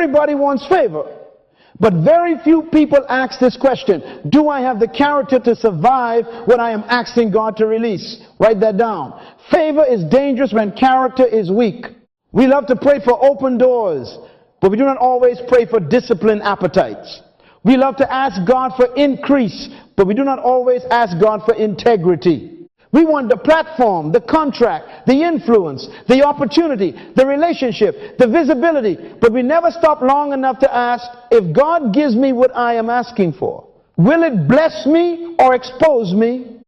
Everybody wants favor. But very few people ask this question: do I have the character to survive what I am asking God to release? Write that down. Favor is dangerous when character is weak. We love to pray for open doors, but we do not always pray for disciplined appetites. We love to ask God for increase, but we do not always ask God for integrity. We want the platform, the contract, the influence, the opportunity, the relationship, the visibility, but we never stop long enough to ask, if God gives me what I am asking for, will it bless me or expose me?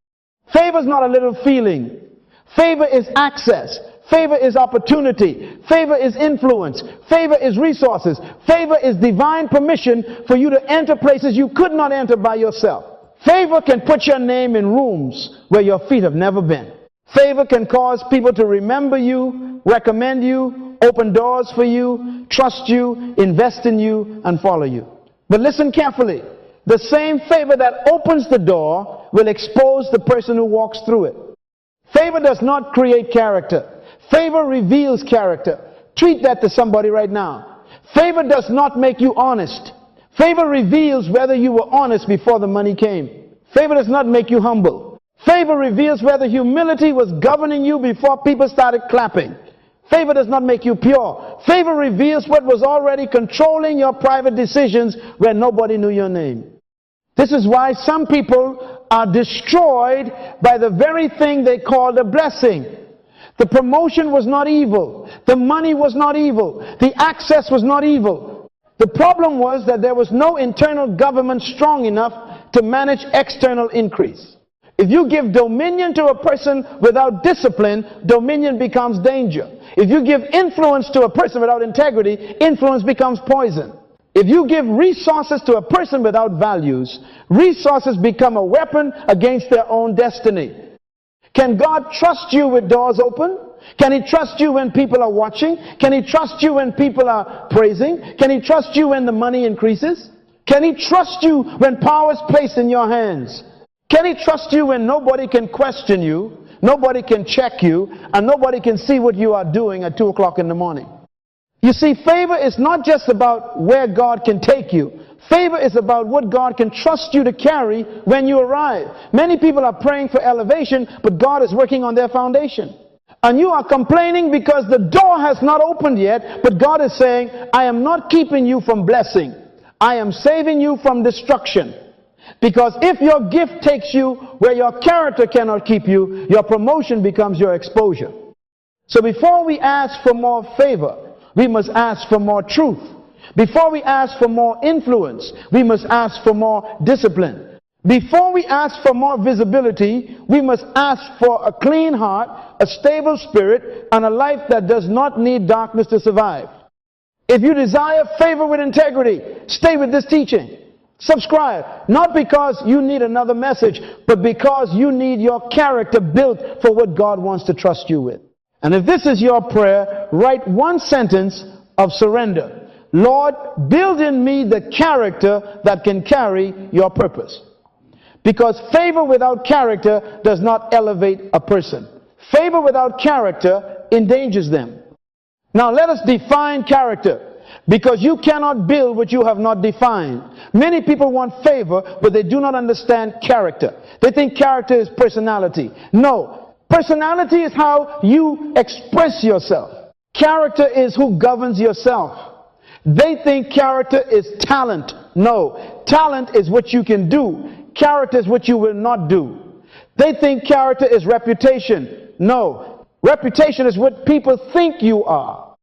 Favor is not a little feeling. Favor is access. Favor is opportunity. Favor is influence. Favor is resources. Favor is divine permission for you to enter places you could not enter by yourself. Favor can put your name in rooms where your feet have never been. Favor can cause people to remember you, recommend you, open doors for you, trust you, invest in you, and follow you. But listen carefully. The same favor that opens the door will expose the person who walks through it. Favor does not create character. Favor reveals character. Tweet that to somebody right now. Favor does not make you honest. Favor reveals whether you were honest before the money came. Favor does not make you humble. Favor reveals whether humility was governing you before people started clapping. Favor does not make you pure. Favor reveals what was already controlling your private decisions where nobody knew your name. This is why some people are destroyed by the very thing they called a blessing. The promotion was not evil. The money was not evil. The access was not evil. The problem was that there was no internal government strong enough to manage external increase. If you give dominion to a person without discipline, dominion becomes danger. If you give influence to a person without integrity, influence becomes poison. If you give resources to a person without values, resources become a weapon against their own destiny. Can God trust you with doors open? Can He trust you when people are watching? Can He trust you when people are praising? Can He trust you when the money increases? Can He trust you when power is placed in your hands? Can He trust you when nobody can question you, nobody can check you, and nobody can see what you are doing at 2 o'clock in the morning? You see, favor is not just about where God can take you. Favor is about what God can trust you to carry when you arrive. Many people are praying for elevation, but God is working on their foundation. And you are complaining because the door has not opened yet, but God is saying, I am not keeping you from blessing. I am saving you from destruction. Because if your gift takes you where your character cannot keep you, your promotion becomes your exposure. So before we ask for more favor, we must ask for more truth. Before we ask for more influence, we must ask for more discipline. Before we ask for more visibility, we must ask for a clean heart, a stable spirit, and a life that does not need darkness to survive. If you desire favor with integrity, stay with this teaching. Subscribe, not because you need another message, but because you need your character built for what God wants to trust you with. And if this is your prayer, write one sentence of surrender. Lord, build in me the character that can carry your purpose. Because favor without character does not elevate a person. Favor without character endangers them. Now let us define character. Because you cannot build what you have not defined. Many people want favor, but they do not understand character. They think character is personality. No. Personality is how you express yourself. Character is who governs yourself. They think character is talent. No. Talent is what you can do. Character is what you will not do. They think character is reputation. No. Reputation is what people think you are.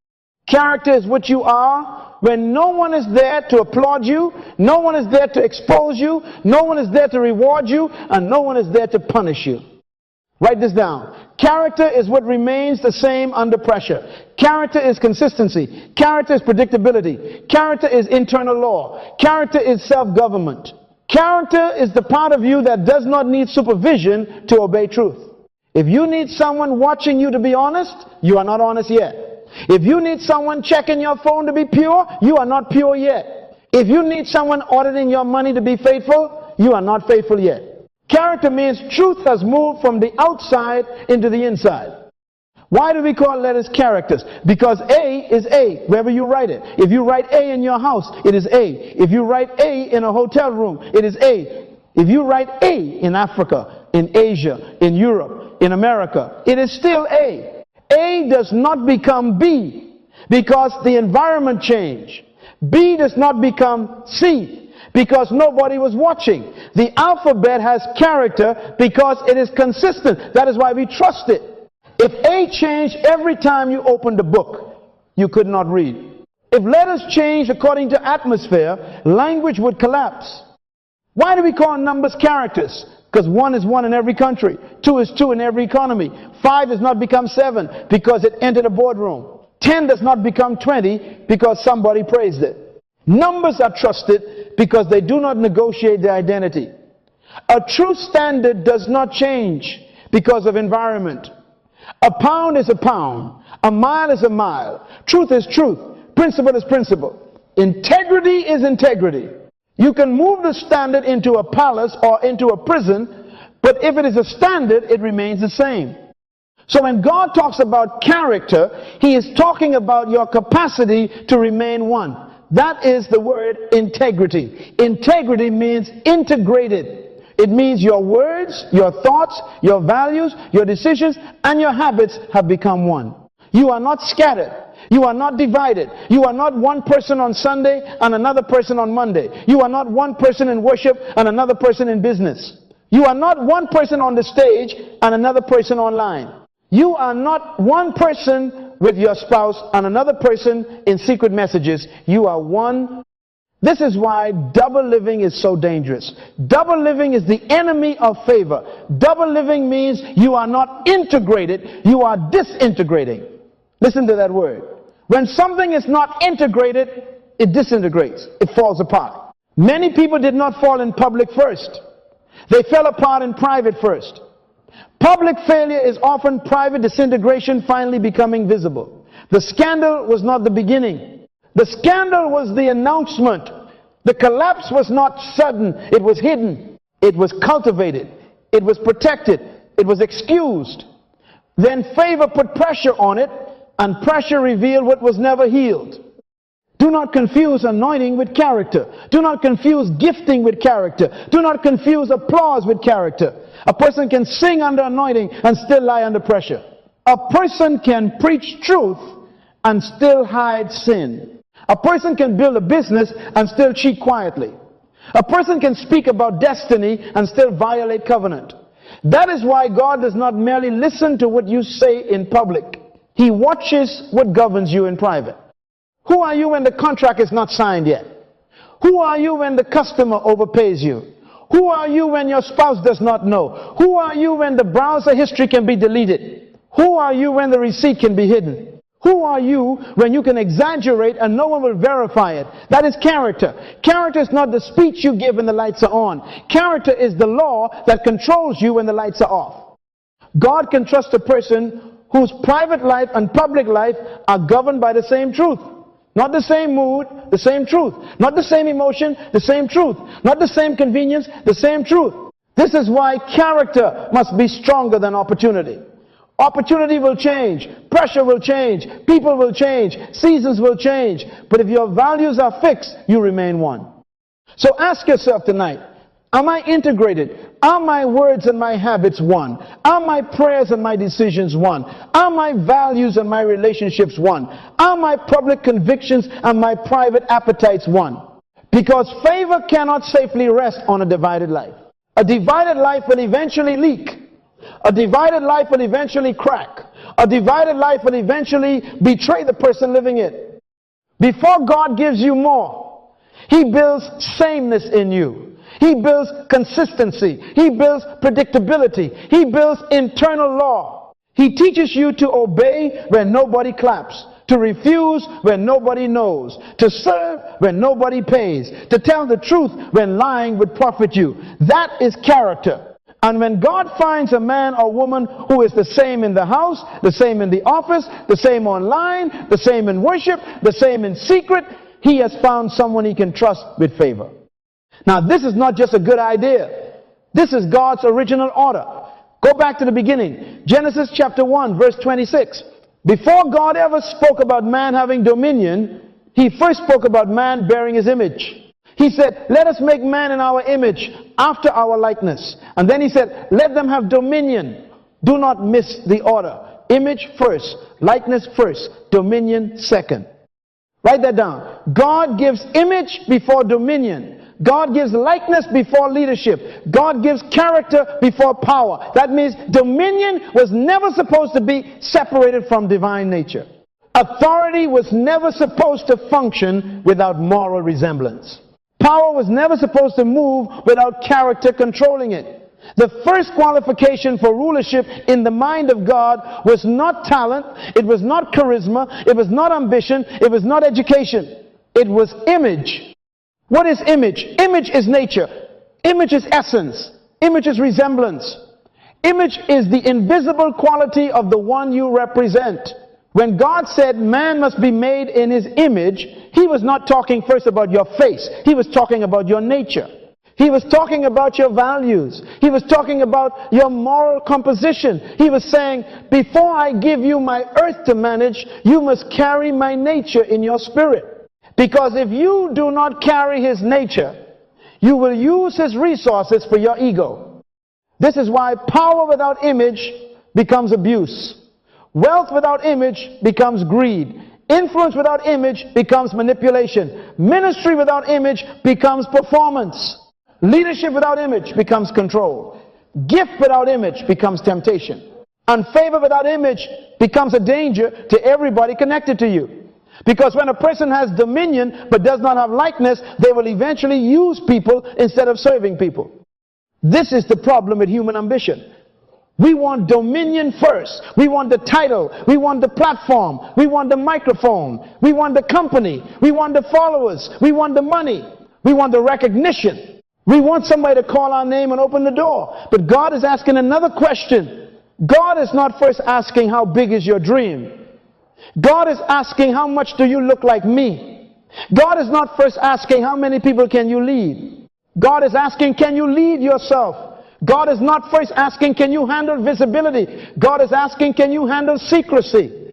Character is what you are when no one is there to applaud you, no one is there to expose you, no one is there to reward you, and no one is there to punish you. Write this down. Character is what remains the same under pressure. Character is consistency. Character is predictability. Character is internal law. Character is self-government. Character is the part of you that does not need supervision to obey truth. If you need someone watching you to be honest, you are not honest yet. If you need someone checking your phone to be pure, you are not pure yet. If you need someone auditing your money to be faithful, you are not faithful yet. Character means truth has moved from the outside into the inside. Why do we call letters characters? Because A is A, wherever you write it. If you write A in your house, it is A. If you write A in a hotel room, it is A. If you write A in Africa, in Asia, in Europe, in America, it is still A. A does not become B because the environment changed. B does not become C because nobody was watching. The alphabet has character because it is consistent. That is why we trust it. If A changed every time you opened a book, you could not read. If letters changed according to atmosphere, language would collapse. Why do we call numbers characters? Because 1 is 1 in every country. 2 is 2 in every economy. 5 does not become 7 because it entered a boardroom. 10 does not become 20 because somebody praised it. Numbers are trusted because they do not negotiate their identity. A true standard does not change because of environment. A pound is a pound. A mile is a mile. Truth is truth. Principle is principle. Integrity is integrity. You can move the standard into a palace or into a prison, but if it is a standard, it remains the same. So when God talks about character, He is talking about your capacity to remain one. That is the word integrity. Integrity means integrated. It means your words, your thoughts, your values, your decisions, and your habits have become one. You are not scattered. You are not divided. You are not one person on Sunday and another person on Monday. You are not one person in worship and another person in business. You are not one person on the stage and another person online. You are not one person with your spouse and another person in secret messages. You are one. This is why double living is so dangerous. Double living is the enemy of favor. Double living means you are not integrated, you are disintegrating. Listen to that word. When something is not integrated, it disintegrates. It falls apart. Many people did not fall in public first. They fell apart in private first. Public failure is often private disintegration finally becoming visible. The scandal was not the beginning. The scandal was the announcement. The collapse was not sudden. It was hidden. It was cultivated. It was protected. It was excused. Then favor put pressure on it, and pressure revealed what was never healed. Do not confuse anointing with character. Do not confuse gifting with character. Do not confuse applause with character. A person can sing under anointing and still lie under pressure. A person can preach truth and still hide sin. A person can build a business and still cheat quietly. A person can speak about destiny and still violate covenant. That is why God does not merely listen to what you say in public. He watches what governs you in private. Who are you when the contract is not signed yet? Who are you when the customer overpays you? Who are you when your spouse does not know? Who are you when the browser history can be deleted? Who are you when the receipt can be hidden? Who are you when you can exaggerate and no one will verify it? That is character. Character is not the speech you give when the lights are on. Character is the law that controls you when the lights are off. God can trust a person whose private life and public life are governed by the same truth. Not the same mood, the same truth. Not the same emotion, the same truth. Not the same convenience, the same truth. This is why character must be stronger than opportunity. Opportunity will change, pressure will change, people will change, seasons will change. But if your values are fixed, you remain one. So ask yourself tonight, am I integrated? Are my words and my habits one? Are my prayers and my decisions one? Are my values and my relationships one? Are my public convictions and my private appetites one? Because favor cannot safely rest on a divided life. A divided life will eventually leak. A divided life will eventually crack. A divided life will eventually betray the person living it. Before God gives you more, He builds sameness in you. He builds consistency. He builds predictability. He builds internal law. He teaches you to obey when nobody claps, to refuse when nobody knows, to serve when nobody pays, to tell the truth when lying would profit you. That is character. And when God finds a man or woman who is the same in the house, the same in the office, the same online, the same in worship, the same in secret, He has found someone He can trust with favor. Now, this is not just a good idea. This is God's original order. Go back to the beginning. Genesis chapter 1, verse 26. Before God ever spoke about man having dominion, he first spoke about man bearing his image. He said, let us make man in our image, after our likeness. And then he said, let them have dominion. Do not miss the order. Image first, likeness first, dominion second. Write that down. God gives image before dominion. God gives likeness before leadership. God gives character before power. That means dominion was never supposed to be separated from divine nature. Authority was never supposed to function without moral resemblance. Power was never supposed to move without character controlling it. The first qualification for rulership in the mind of God was not talent, it was not charisma, it was not ambition, it was not education. It was image. What is image? Image is nature. Image is essence. Image is resemblance. Image is the invisible quality of the one you represent. When God said man must be made in his image, he was not talking first about your face. He was talking about your nature. He was talking about your values. He was talking about your moral composition. He was saying, before I give you my earth to manage, you must carry my nature in your spirit. Because if you do not carry his nature, you will use his resources for your ego. This is why power without image becomes abuse. Wealth without image becomes greed. Influence without image becomes manipulation. Ministry without image becomes performance. Leadership without image becomes control. Gift without image becomes temptation. And favor without image becomes a danger to everybody connected to you. Because when a person has dominion but does not have likeness, they will eventually use people instead of serving people. This is the problem with human ambition. We want dominion first. We want the title. We want the platform. We want the microphone. We want the company. We want the followers. We want the money. We want the recognition. We want somebody to call our name and open the door. But God is asking another question. God is not first asking how big is your dream. God is asking how much do you look like me. God is not first asking how many people can you lead. God is asking, can you lead yourself? God is not first asking, can you handle visibility? God is asking, can you handle secrecy?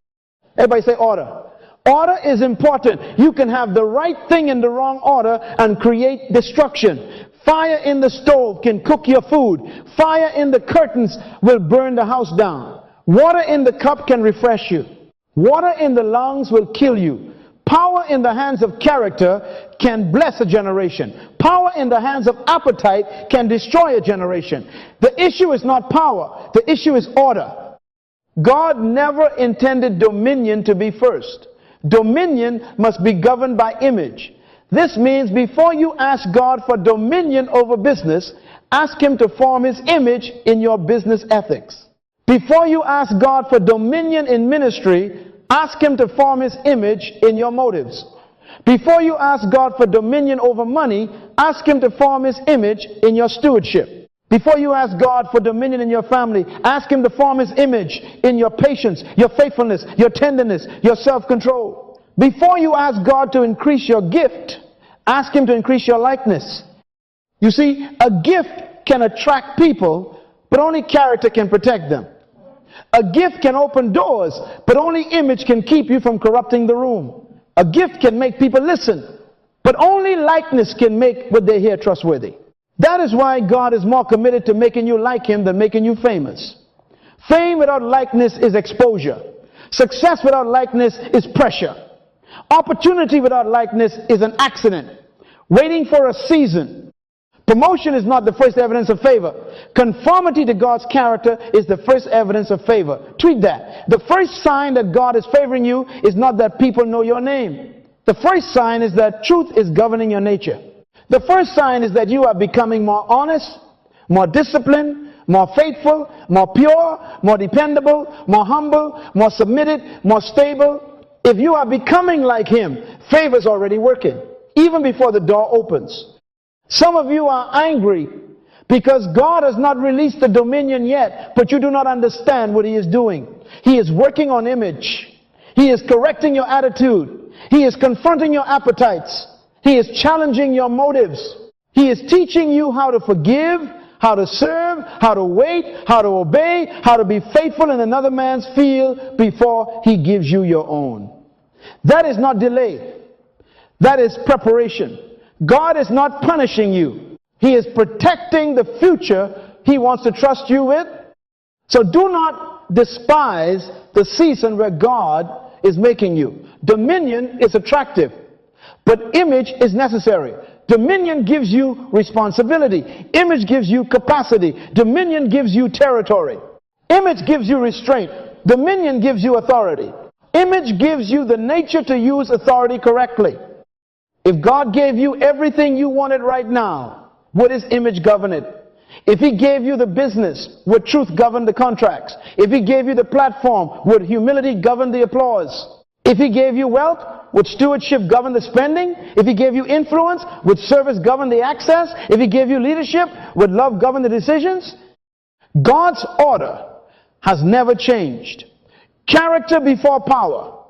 Everybody say order. Order is important. You can have the right thing in the wrong order and create destruction. Fire in the stove can cook your food. Fire in the curtains will burn the house down. Water in the cup can refresh you. Water in the lungs will kill you. Power in the hands of character can bless a generation. Power in the hands of appetite can destroy a generation. The issue is not power. The issue is order. God never intended dominion to be first. Dominion must be governed by image. This means before you ask God for dominion over business, ask him to form his image in your business ethics. Before you ask God for dominion in ministry, ask him to form his image in your motives. Before you ask God for dominion over money, ask him to form his image in your stewardship. Before you ask God for dominion in your family, ask him to form his image in your patience, your faithfulness, your tenderness, your self-control. Before you ask God to increase your gift, ask him to increase your likeness. You see, a gift can attract people, but only character can protect them. A gift can open doors, but only image can keep you from corrupting the room. A gift can make people listen, but only likeness can make what they hear trustworthy. That is why God is more committed to making you like him than making you famous. Fame without likeness is exposure. Success without likeness is pressure. Opportunity without likeness is an accident, waiting for a season. Promotion is not the first evidence of favor. Conformity to God's character is the first evidence of favor. Treat that. The first sign that God is favoring you is not that people know your name. The first sign is that truth is governing your nature. The first sign is that you are becoming more honest, more disciplined, more faithful, more pure, more dependable, more humble, more submitted, more stable. If you are becoming like him, favor is already working, even before the door opens. Some of you are angry because God has not released the dominion yet, but you do not understand what he is doing. He is working on image. He is correcting your attitude. He is confronting your appetites. He is challenging your motives. He is teaching you how to forgive, how to serve, how to wait, how to obey, how to be faithful in another man's field before he gives you your own. That is not delay. That is preparation. God is not punishing you. He is protecting the future he wants to trust you with. So do not despise the season where God is making you. Dominion is attractive, but image is necessary. Dominion gives you responsibility. Image gives you capacity. Dominion gives you territory. Image gives you restraint. Dominion gives you authority. Image gives you the nature to use authority correctly. If God gave you everything you wanted right now, would his image govern it? If he gave you the business, would truth govern the contracts? If he gave you the platform, would humility govern the applause? If he gave you wealth, would stewardship govern the spending? If he gave you influence, would service govern the access? If he gave you leadership, would love govern the decisions? God's order has never changed. Character before power,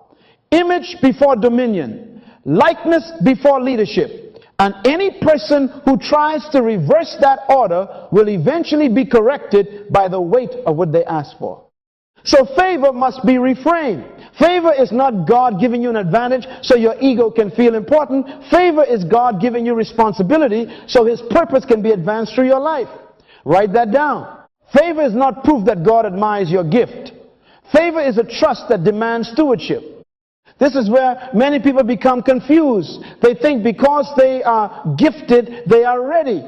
image before dominion, likeness before leadership. And any person who tries to reverse that order will eventually be corrected by the weight of what they ask for. So favor must be reframed. Favor is not God giving you an advantage so your ego can feel important. Favor is God giving you responsibility so his purpose can be advanced through your life. Write that down. Favor is not proof that God admires your gift. Favor is a trust that demands stewardship. This is where many people become confused. They think because they are gifted, they are ready.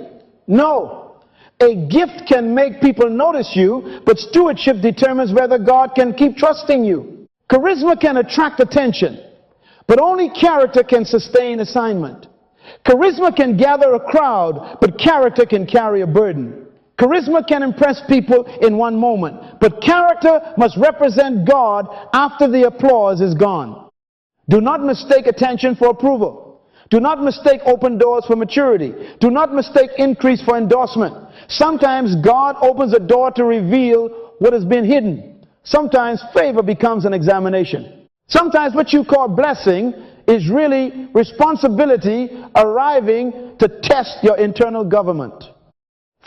No. A gift can make people notice you, but stewardship determines whether God can keep trusting you. Charisma can attract attention, but only character can sustain assignment. Charisma can gather a crowd, but character can carry a burden. Charisma can impress people in one moment, but character must represent God after the applause is gone. Do not mistake attention for approval. Do not mistake open doors for maturity. Do not mistake increase for endorsement. Sometimes God opens a door to reveal what has been hidden. Sometimes favor becomes an examination. Sometimes what you call blessing is really responsibility arriving to test your internal government.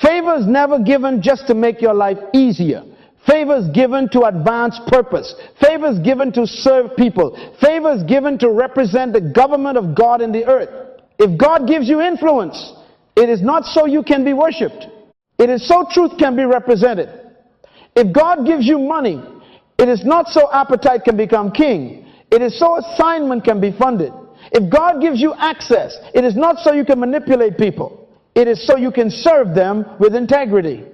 Favor is never given just to make your life easier. Favor is given to advance purpose. Favor is given to serve people. Favor is given to represent the government of God in the earth. If God gives you influence, it is not so you can be worshipped. It is so truth can be represented. If God gives you money, it is not so appetite can become king. It is so assignment can be funded. If God gives you access, it is not so you can manipulate people. It is so you can serve them with integrity.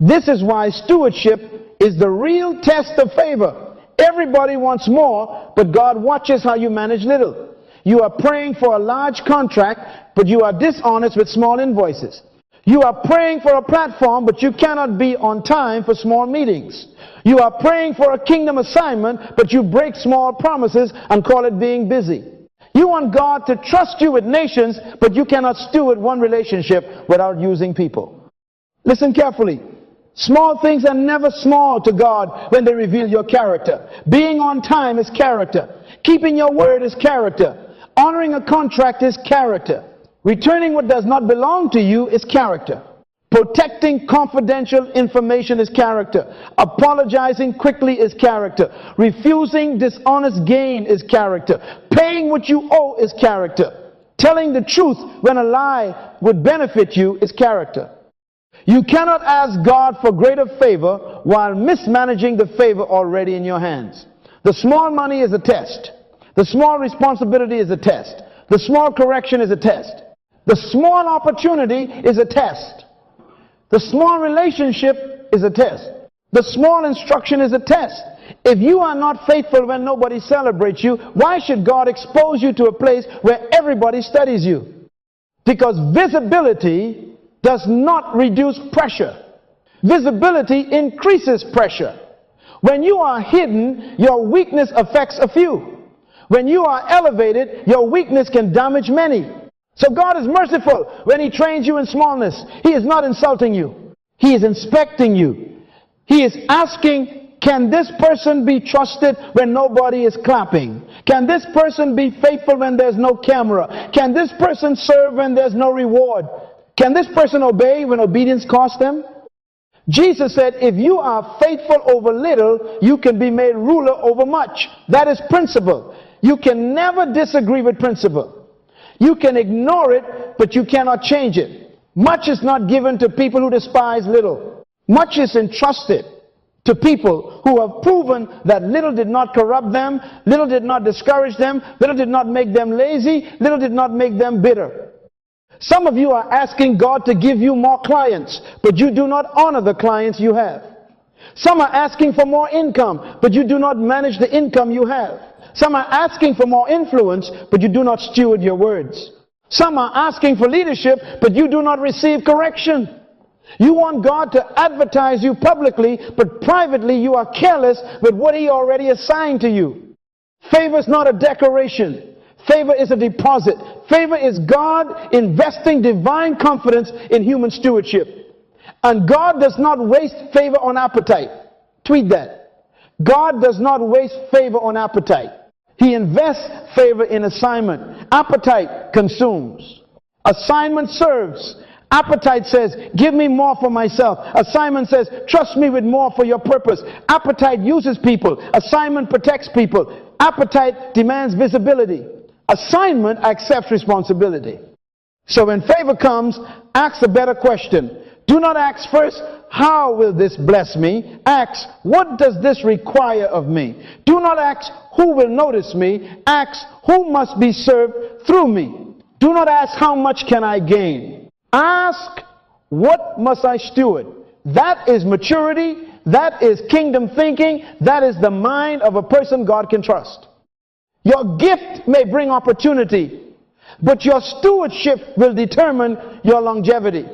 This is why stewardship is the real test of favor. Everybody wants more, but God watches how you manage little. You are praying for a large contract, but you are dishonest with small invoices. You are praying for a platform, but you cannot be on time for small meetings. You are praying for a kingdom assignment, but you break small promises and call it being busy. You want God to trust you with nations, but you cannot steward one relationship without using people. Listen carefully. Small things are never small to God when they reveal your character. Being on time is character. Keeping your word is character. Honoring a contract is character. Returning what does not belong to you is character. Protecting confidential information is character. Apologizing quickly is character. Refusing dishonest gain is character. Paying what you owe is character. Telling the truth when a lie would benefit you is character. You cannot ask God for greater favor while mismanaging the favor already in your hands. The small money is a test. The small responsibility is a test. The small correction is a test. The small opportunity is a test. The small relationship is a test. The small instruction is a test. If you are not faithful when nobody celebrates you, why should God expose you to a place where everybody studies you? Because visibility does not reduce pressure. Visibility increases pressure. When you are hidden, your weakness affects a few. When you are elevated, your weakness can damage many. So God is merciful when He trains you in smallness. He is not insulting you. He is inspecting you. He is asking, can this person be trusted when nobody is clapping? Can this person be faithful when there's no camera? Can this person serve when there's no reward? Can this person obey when obedience costs them? Jesus said, if you are faithful over little, you can be made ruler over much. That is principle. You can never disagree with principle. You can ignore it, but you cannot change it. Much is not given to people who despise little. Much is entrusted to people who have proven that little did not corrupt them, little did not discourage them, little did not make them lazy, little did not make them bitter. Some of you are asking God to give you more clients, but you do not honor the clients you have. Some are asking for more income, but you do not manage the income you have. Some are asking for more influence, but you do not steward your words. Some are asking for leadership, but you do not receive correction. You want God to advertise you publicly, but privately you are careless with what He already assigned to you. Favor is not a decoration. Favor is a deposit. Favor is God investing divine confidence in human stewardship. And God does not waste favor on appetite. Tweet that. God does not waste favor on appetite. He invests favor in assignment. Appetite consumes. Assignment serves. Appetite says, give me more for myself. Assignment says, trust me with more for your purpose. Appetite uses people. Assignment protects people. Appetite demands visibility. Assignment accepts responsibility. So when favor comes, ask a better question. Do not ask first, how will this bless me? Ask, what does this require of me? Do not ask, who will notice me? Ask, who must be served through me? Do not ask, how much can I gain? Ask, what must I steward? That is maturity. That is kingdom thinking. That is the mind of a person God can trust. Your gift may bring opportunity, but your stewardship will determine your longevity.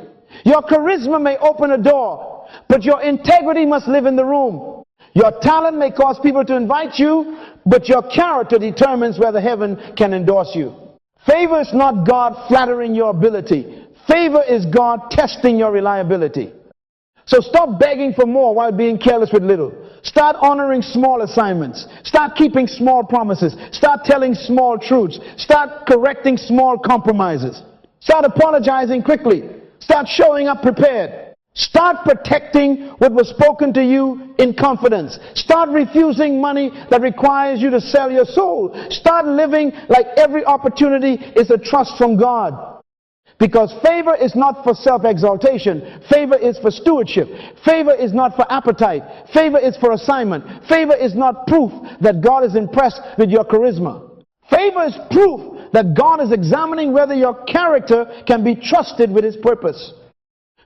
Your charisma may open a door, but your integrity must live in the room. Your talent may cause people to invite you, but your character determines whether heaven can endorse you. Favor is not God flattering your ability. Favor is God testing your reliability. So stop begging for more while being careless with little. Start honoring small assignments. Start keeping small promises. Start telling small truths. Start correcting small compromises. Start apologizing quickly. Start showing up prepared. Start protecting what was spoken to you in confidence. Start refusing money that requires you to sell your soul. Start living like every opportunity is a trust from God. Because favor is not for self-exaltation. Favor is for stewardship. Favor is not for appetite. Favor is for assignment. Favor is not proof that God is impressed with your charisma. Favor is proof that God is examining whether your character can be trusted with His purpose.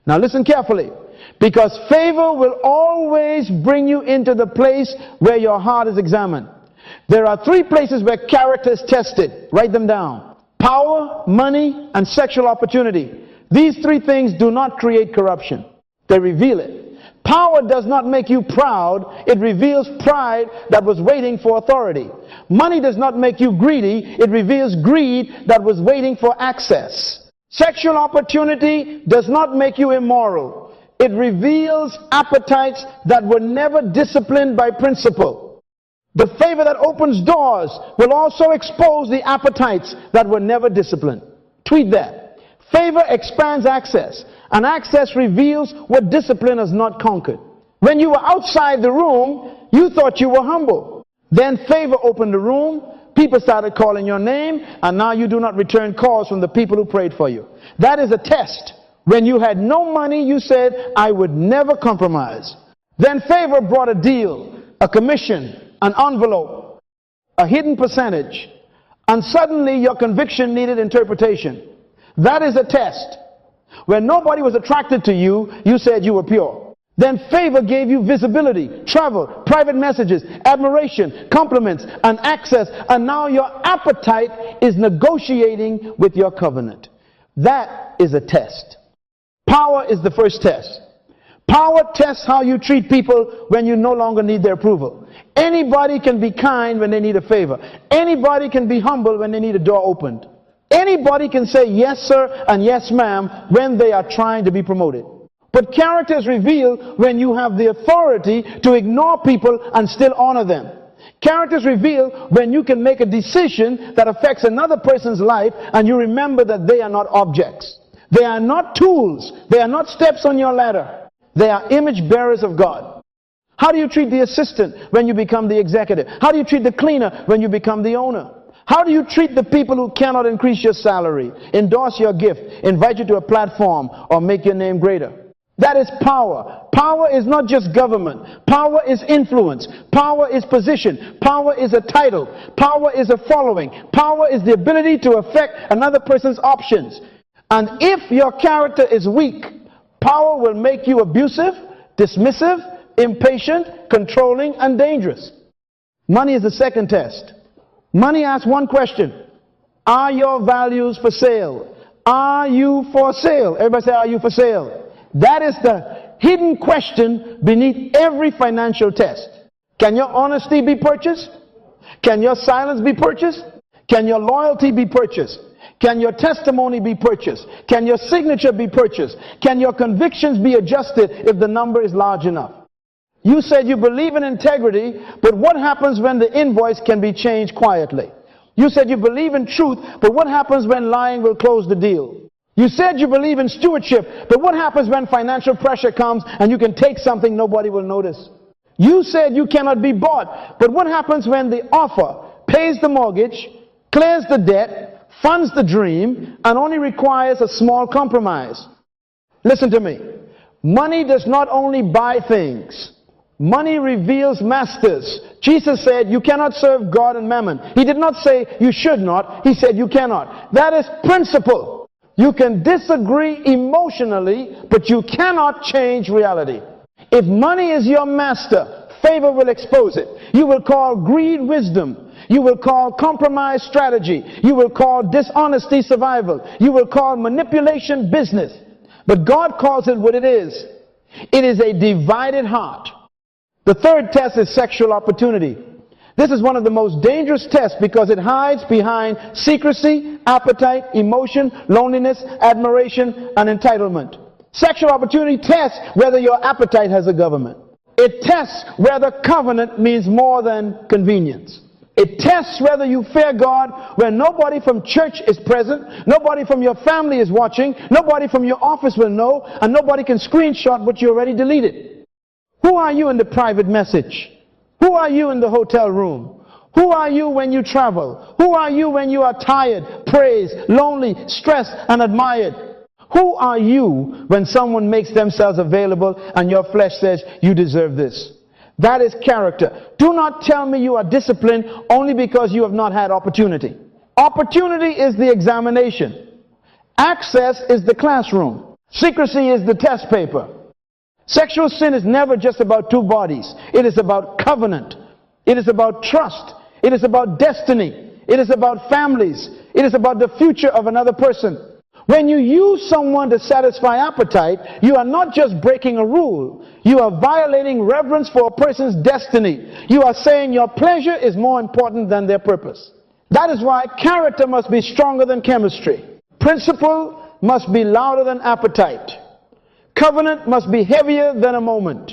Now listen carefully. Because favor will always bring you into the place where your heart is examined. There are 3 places where character is tested. Write them down. Power, money, and sexual opportunity. These 3 things do not create corruption. They reveal it. Power does not make you proud. It reveals pride that was waiting for authority. Money does not make you greedy. It reveals greed that was waiting for access. Sexual opportunity does not make you immoral. It reveals appetites that were never disciplined by principle. The favor that opens doors will also expose the appetites that were never disciplined. Tweet that. Favor expands access, and access reveals what discipline has not conquered. When you were outside the room, you thought you were humble. Then favor opened the room, people started calling your name, and now you do not return calls from the people who prayed for you. That is a test. When you had no money, you said, I would never compromise. Then favor brought a deal, a commission, an envelope, a hidden percentage, and suddenly your conviction needed interpretation. That is a test. When nobody was attracted to you, you said you were pure. Then favor gave you visibility, travel, private messages, admiration, compliments, and access, and now your appetite is negotiating with your covenant. That is a test. Power is the first test. Power tests how you treat people when you no longer need their approval. Anybody can be kind when they need a favor. Anybody can be humble when they need a door opened. Anybody can say yes sir and yes ma'am when they are trying to be promoted. But character is revealed when you have the authority to ignore people and still honor them. Character is revealed when you can make a decision that affects another person's life and you remember that they are not objects. They are not tools. They are not steps on your ladder. They are image bearers of God. How do you treat the assistant when you become the executive? How do you treat the cleaner when you become the owner? How do you treat the people who cannot increase your salary, endorse your gift, invite you to a platform, or make your name greater? That is power. Power is not just government. Power is influence. Power is position. Power is a title. Power is a following. Power is the ability to affect another person's options. And if your character is weak, power will make you abusive, dismissive, impatient, controlling, and dangerous. Money is the second test. Money asks one question: are your values for sale? Are you for sale? Everybody say, are you for sale? That is the hidden question beneath every financial test. Can your honesty be purchased? Can your silence be purchased? Can your loyalty be purchased? Can your testimony be purchased? Can your signature be purchased? Can your convictions be adjusted if the number is large enough? You said you believe in integrity, but what happens when the invoice can be changed quietly? You said you believe in truth, but what happens when lying will close the deal? You said you believe in stewardship, but what happens when financial pressure comes and you can take something nobody will notice? You said you cannot be bought, but what happens when the offer pays the mortgage, clears the debt, funds the dream, and only requires a small compromise? Listen to me. Money does not only buy things. Money reveals masters. Jesus said you cannot serve God and mammon. He did not say you should not. He said you cannot. That is principle. You can disagree emotionally, but you cannot change reality. If money is your master, favor will expose it. You will call greed wisdom. You will call compromise strategy. You will call dishonesty survival. You will call manipulation business. But God calls it what it is. It is a divided heart. The third test is sexual opportunity. This is one of the most dangerous tests because it hides behind secrecy, appetite, emotion, loneliness, admiration, and entitlement. Sexual opportunity tests whether your appetite has a government. It tests whether covenant means more than convenience. It tests whether you fear God when nobody from church is present, nobody from your family is watching, nobody from your office will know, and nobody can screenshot what you already deleted. Who are you in the private message? Who are you in the hotel room? Who are you when you travel? Who are you when you are tired, praised, lonely, stressed, and admired? Who are you when someone makes themselves available and your flesh says, you deserve this? That is character. Do not tell me you are disciplined only because you have not had opportunity. Opportunity is the examination. Access is the classroom. Secrecy is the test paper. Sexual sin is never just about two bodies. It is about covenant. It is about trust. It is about destiny. It is about families. It is about the future of another person. When you use someone to satisfy appetite, you are not just breaking a rule. You are violating reverence for a person's destiny. You are saying your pleasure is more important than their purpose. That is why character must be stronger than chemistry. Principle must be louder than appetite. Covenant must be heavier than a moment.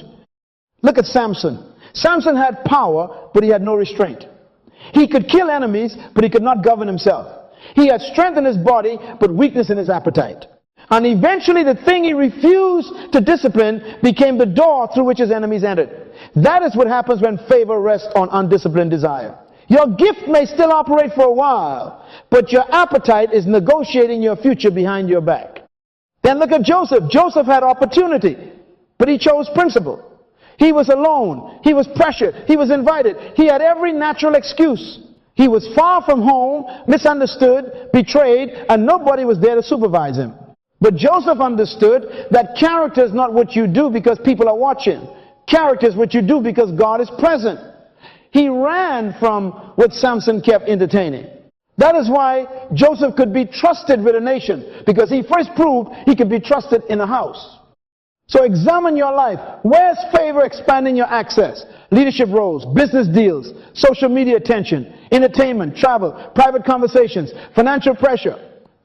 Look at Samson. Samson had power, but he had no restraint. He could kill enemies, but he could not govern himself. He had strength in his body, but weakness in his appetite. And eventually the thing he refused to discipline became the door through which his enemies entered. That is what happens when favor rests on undisciplined desire. Your gift may still operate for a while, but your appetite is negotiating your future behind your back. Then look at Joseph. Joseph had opportunity, but he chose principle. He was alone. He was pressured. He was invited. He had every natural excuse. He was far from home, misunderstood, betrayed, and nobody was there to supervise him. But Joseph understood that character is not what you do because people are watching. Character is what you do because God is present. He ran from what Samson kept entertaining. That is why Joseph could be trusted with a nation, because he first proved he could be trusted in a house. So examine your life. Where's favor expanding your access? Leadership roles, business deals, social media attention, entertainment, travel, private conversations, financial pressure.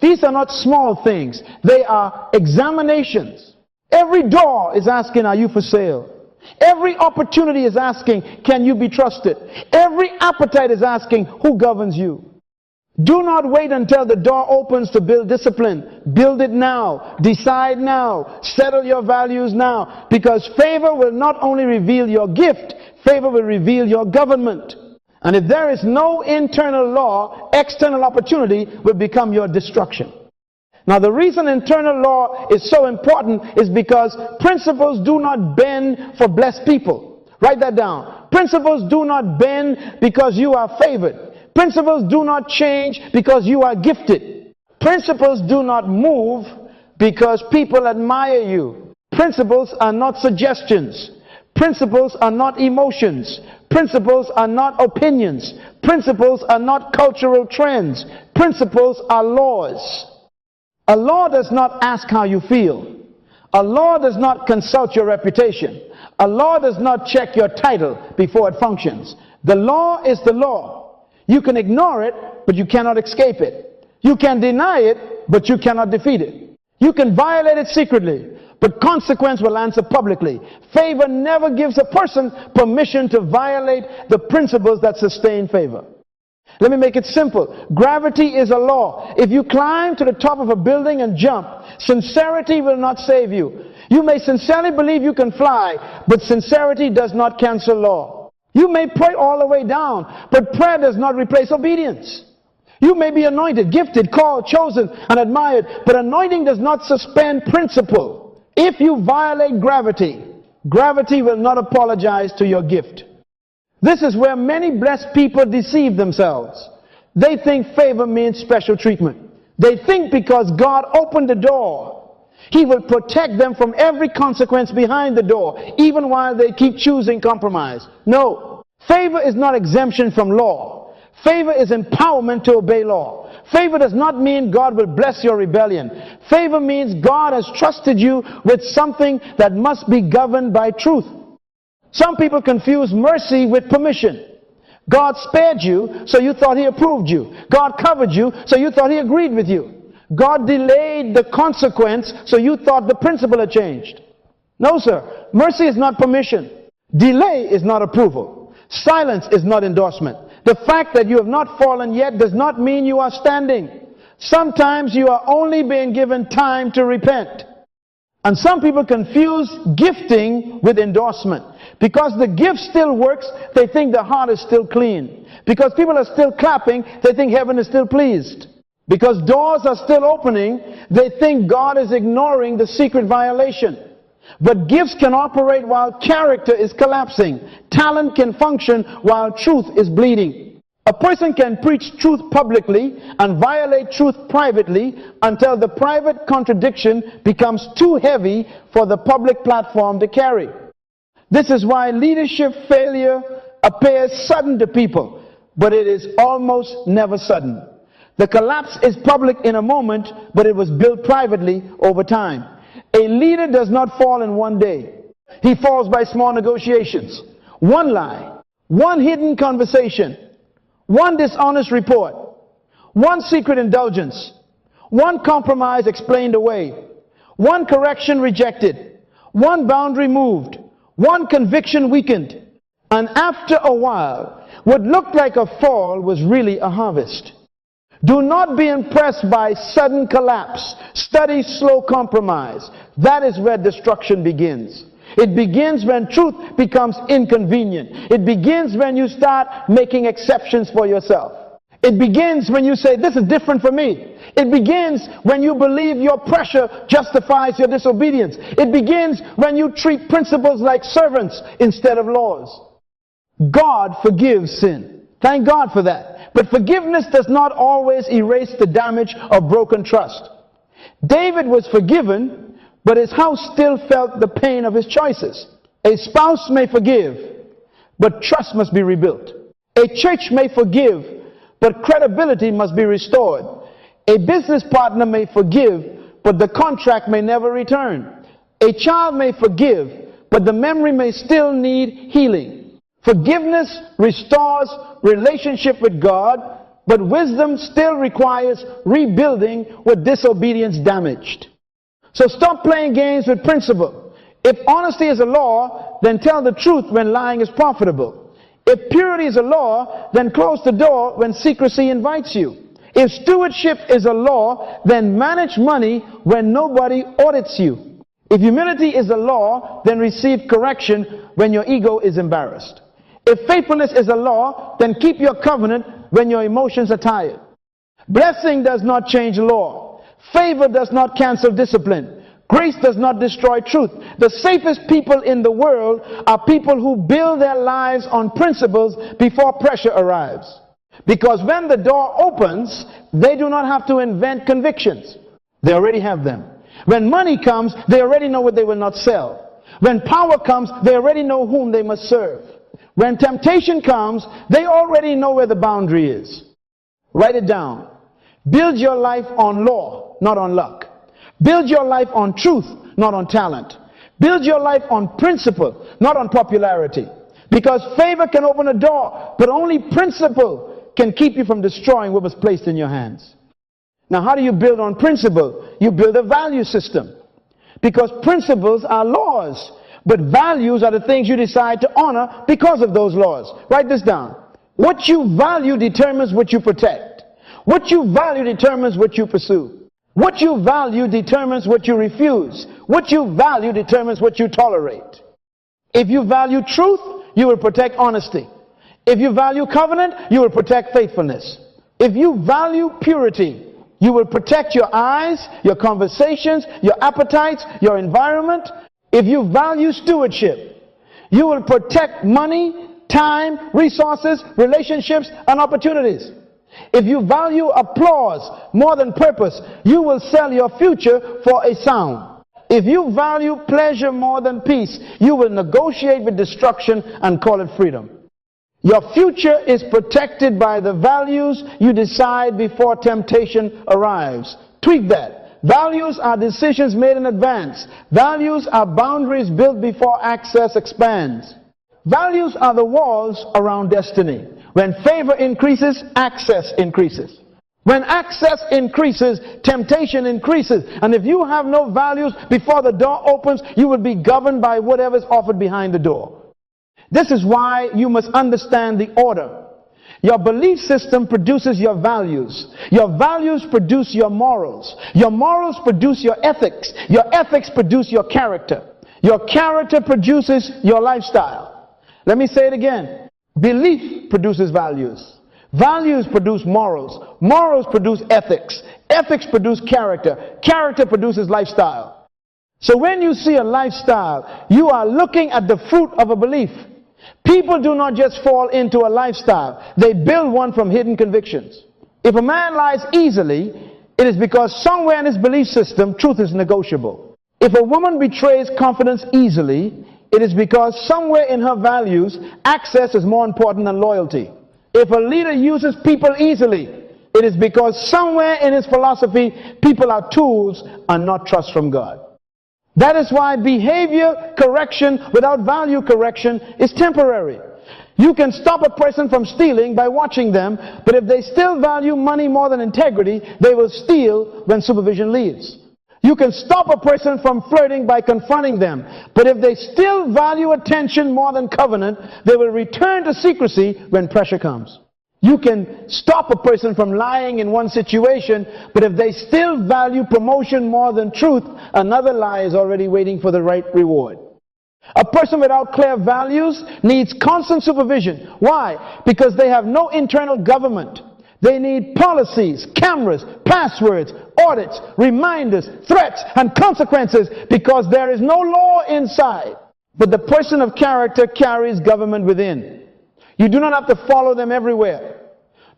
These are not small things. They are examinations. Every door is asking, are you for sale? Every opportunity is asking, can you be trusted? Every appetite is asking, who governs you? Do not wait until the door opens to build discipline. Build it now. Decide now. Settle your values now. Because favor will not only reveal your gift, favor will reveal your government. And if there is no internal law, external opportunity will become your destruction. Now, the reason internal law is so important is because principles do not bend for blessed people. Write that down. Principles do not bend because you are favored. Principles do not change because you are gifted. Principles do not move because people admire you. Principles are not suggestions. Principles are not emotions. Principles are not opinions. Principles are not cultural trends. Principles are laws. A law does not ask how you feel. A law does not consult your reputation. A law does not check your title before it functions. The law is the law. You can ignore it, but you cannot escape it. You can deny it, but you cannot defeat it. You can violate it secretly, but consequence will answer publicly. Favor never gives a person permission to violate the principles that sustain favor. Let me make it simple. Gravity is a law. If you climb to the top of a building and jump, sincerity will not save you. You may sincerely believe you can fly, but sincerity does not cancel law. You may pray all the way down, but prayer does not replace obedience. You may be anointed, gifted, called, chosen, and admired, but anointing does not suspend principle. If you violate gravity, gravity will not apologize to your gift. This is where many blessed people deceive themselves. They think favor means special treatment. They think because God opened the door, He will protect them from every consequence behind the door, even while they keep choosing compromise. No. Favor is not exemption from law. Favor is empowerment to obey law. Favor does not mean God will bless your rebellion. Favor means God has trusted you with something that must be governed by truth. Some people confuse mercy with permission. God spared you, so you thought He approved you. God covered you, so you thought He agreed with you. God delayed the consequence, so you thought the principle had changed. No, sir. Mercy is not permission. Delay is not approval. Silence is not endorsement. The fact that you have not fallen yet does not mean you are standing. Sometimes you are only being given time to repent. And some people confuse gifting with endorsement. Because the gift still works, they think the heart is still clean. Because people are still clapping, they think heaven is still pleased. Because doors are still opening, they think God is ignoring the secret violation. But gifts can operate while character is collapsing. Talent can function while truth is bleeding. A person can preach truth publicly and violate truth privately until the private contradiction becomes too heavy for the public platform to carry. This is why leadership failure appears sudden to people, but it is almost never sudden. The collapse is public in a moment, but it was built privately over time. A leader does not fall in one day. He falls by small negotiations. One lie, one hidden conversation, one dishonest report, one secret indulgence, one compromise explained away, one correction rejected, one boundary moved, one conviction weakened. And after a while, what looked like a fall was really a harvest. Do not be impressed by sudden collapse. Study slow compromise. That is where destruction begins. It begins when truth becomes inconvenient. It begins when you start making exceptions for yourself. It begins when you say, this is different for me. It begins when you believe your pressure justifies your disobedience. It begins when you treat principles like servants instead of laws. God forgives sin. Thank God for that. But forgiveness does not always erase the damage of broken trust. David was forgiven, but his house still felt the pain of his choices. A spouse may forgive, but trust must be rebuilt. A church may forgive, but credibility must be restored. A business partner may forgive, but the contract may never return. A child may forgive, but the memory may still need healing. Forgiveness restores relationship with God, but wisdom still requires rebuilding what disobedience damaged. So stop playing games with principle. If honesty is a law, then tell the truth when lying is profitable. If purity is a law, then close the door when secrecy invites you. If stewardship is a law, then manage money when nobody audits you. If humility is a law, then receive correction when your ego is embarrassed. If faithfulness is a law, then keep your covenant when your emotions are tired. Blessing does not change law. Favor does not cancel discipline. Grace does not destroy truth. The safest people in the world are people who build their lives on principles before pressure arrives. Because when the door opens, they do not have to invent convictions. They already have them. When money comes, they already know what they will not sell. When power comes, they already know whom they must serve. When temptation comes, they already know where the boundary is. Write it down. Build your life on law, not on luck. Build your life on truth, not on talent. Build your life on principle, not on popularity. Because favor can open a door, but only principle can keep you from destroying what was placed in your hands. Now, how do you build on principle? You build a value system. Because principles are laws, but values are the things you decide to honor because of those laws. Write this down. What you value determines what you protect. What you value determines what you pursue. What you value determines what you refuse. What you value determines what you tolerate. If you value truth, you will protect honesty. If you value covenant, you will protect faithfulness. If you value purity, you will protect your eyes, your conversations, your appetites, your environment. If you value stewardship, you will protect money, time, resources, relationships, and opportunities. If you value applause more than purpose, you will sell your future for a sound. If you value pleasure more than peace, you will negotiate with destruction and call it freedom. Your future is protected by the values you decide before temptation arrives. Tweak that. Values are decisions made in advance. Values are boundaries built before access expands. Values are the walls around destiny. When favor increases, access increases. When access increases, temptation increases. And if you have no values before the door opens, you will be governed by whatever is offered behind the door. This is why you must understand the order. Your belief system produces your values. Your values produce your morals. Your morals produce your ethics. Your ethics produce your character. Your character produces your lifestyle. Let me say it again. Belief produces values. Values produce morals. Morals produce ethics. Ethics produce character. Character produces lifestyle. So when you see a lifestyle, you are looking at the fruit of a belief. People do not just fall into a lifestyle. They build one from hidden convictions. If a man lies easily, it is because somewhere in his belief system, truth is negotiable. If a woman betrays confidence easily, it is because somewhere in her values, access is more important than loyalty. If a leader uses people easily, it is because somewhere in his philosophy, people are tools and not trust from God. That is why behavior correction without value correction is temporary. You can stop a person from stealing by watching them, but if they still value money more than integrity, they will steal when supervision leaves. You can stop a person from flirting by confronting them, but if they still value attention more than covenant, they will return to secrecy when pressure comes. You can stop a person from lying in one situation, but if they still value promotion more than truth, another lie is already waiting for the right reward. A person without clear values needs constant supervision. Why? Because they have no internal government. They need policies, cameras, passwords, audits, reminders, threats, and consequences because there is no law inside. But the person of character carries government within. You do not have to follow them everywhere.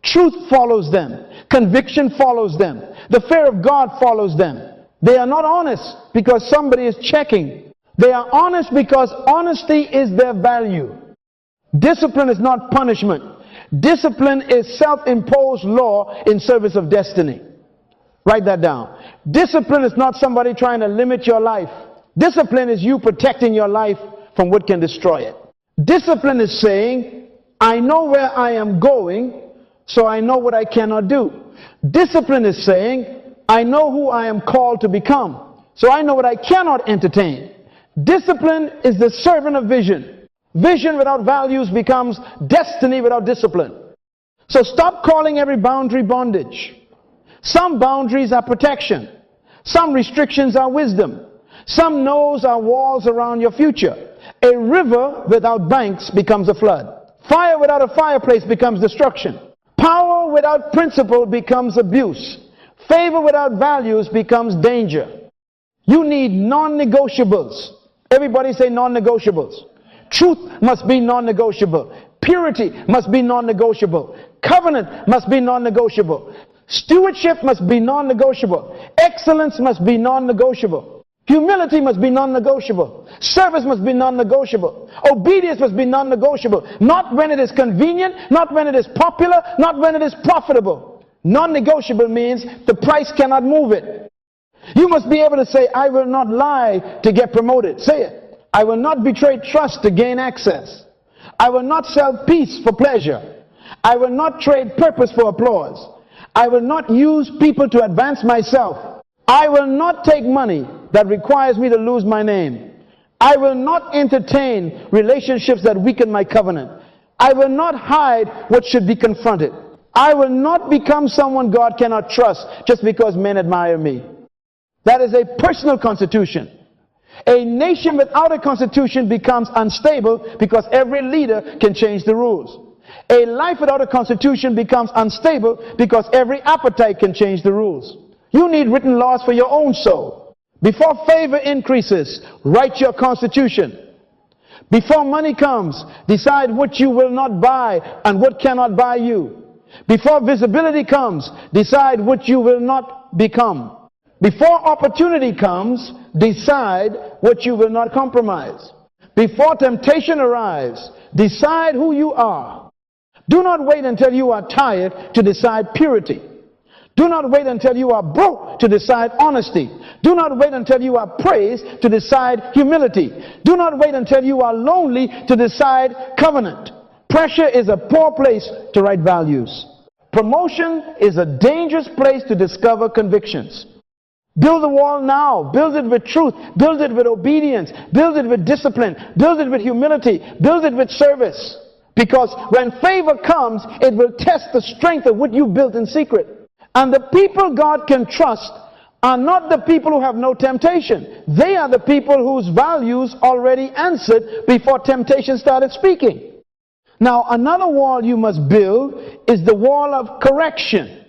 Truth follows them. Conviction follows them. The fear of God follows them. They are not honest because somebody is checking. They are honest because honesty is their value. Discipline is not punishment. Discipline is self-imposed law in service of destiny. Write that down. Discipline is not somebody trying to limit your life. Discipline is you protecting your life from what can destroy it. Discipline is saying, I know where I am going, so I know what I cannot do. Discipline is saying, I know who I am called to become, so I know what I cannot entertain. Discipline is the servant of vision. Vision without values becomes destiny without discipline. So stop calling every boundary bondage. Some boundaries are protection. Some restrictions are wisdom. Some no's are walls around your future. A river without banks becomes a flood. Fire without a fireplace becomes destruction. Power without principle becomes abuse. Favor without values becomes danger. You need non-negotiables. Everybody say non-negotiables. Truth must be non-negotiable. Purity must be non-negotiable. Covenant must be non-negotiable. Stewardship must be non-negotiable. Excellence must be non-negotiable. Humility must be non-negotiable. Service must be non-negotiable. Obedience must be non-negotiable. Not when it is convenient, not when it is popular, not when it is profitable. Non-negotiable means the price cannot move it. You must be able to say, I will not lie to get promoted. Say it. I will not betray trust to gain access. I will not sell peace for pleasure. I will not trade purpose for applause. I will not use people to advance myself. I will not take money that requires me to lose my name. I will not entertain relationships that weaken my covenant. I will not hide what should be confronted. I will not become someone God cannot trust just because men admire me. That is a personal constitution. A nation without a constitution becomes unstable because every leader can change the rules. A life without a constitution becomes unstable because every appetite can change the rules. You need written laws for your own soul. Before favor increases, write your constitution. Before money comes, decide what you will not buy and what cannot buy you. Before visibility comes, decide what you will not become. Before opportunity comes, decide what you will not compromise. Before temptation arrives, decide who you are. Do not wait until you are tired to decide purity. Do not wait until you are broke to decide honesty. Do not wait until you are praised to decide humility. Do not wait until you are lonely to decide covenant. Pressure is a poor place to write values. Promotion is a dangerous place to discover convictions. Build the wall now. Build it with truth. Build it with obedience. Build it with discipline. Build it with humility. Build it with service. Because when favor comes, it will test the strength of what you built in secret. And the people God can trust are not the people who have no temptation. They are the people whose values already answered before temptation started speaking. Now, another wall you must build is the wall of correction.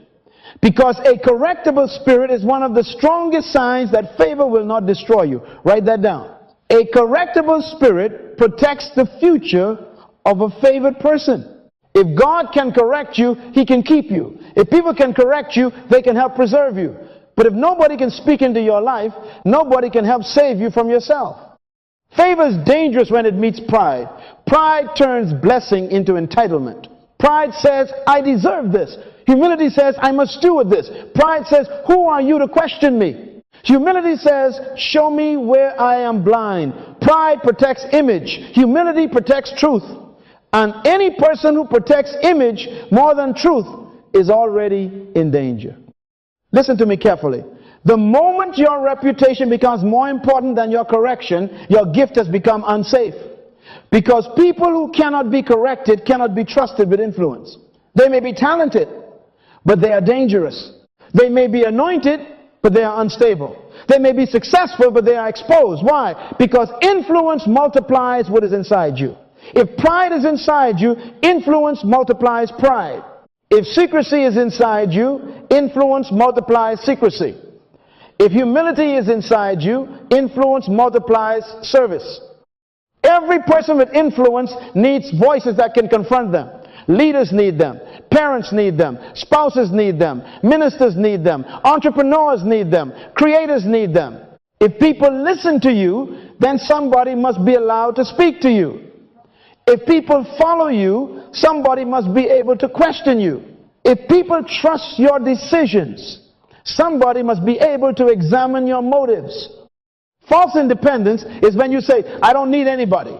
Because a correctable spirit is one of the strongest signs that favor will not destroy you. Write that down. A correctable spirit protects the future of a favored person. If God can correct you, He can keep you. If people can correct you, they can help preserve you. But if nobody can speak into your life, nobody can help save you from yourself. Favor is dangerous when it meets pride. Pride turns blessing into entitlement. Pride says, I deserve this. Humility says, I must steward this. Pride says, who are you to question me? Humility says, show me where I am blind. Pride protects image. Humility protects truth. And any person who protects image more than truth is already in danger. Listen to me carefully. The moment your reputation becomes more important than your correction, your gift has become unsafe. Because people who cannot be corrected cannot be trusted with influence. They may be talented, but they are dangerous. They may be anointed, but they are unstable. They may be successful, but they are exposed. Why? Because influence multiplies what is inside you. If pride is inside you, influence multiplies pride. If secrecy is inside you, influence multiplies secrecy. If humility is inside you, influence multiplies service. Every person with influence needs voices that can confront them. Leaders need them. Parents need them. Spouses need them. Ministers need them. Entrepreneurs need them. Creators need them. If people listen to you, then somebody must be allowed to speak to you. If people follow you, somebody must be able to question you. If people trust your decisions, somebody must be able to examine your motives. False independence is when you say, I don't need anybody.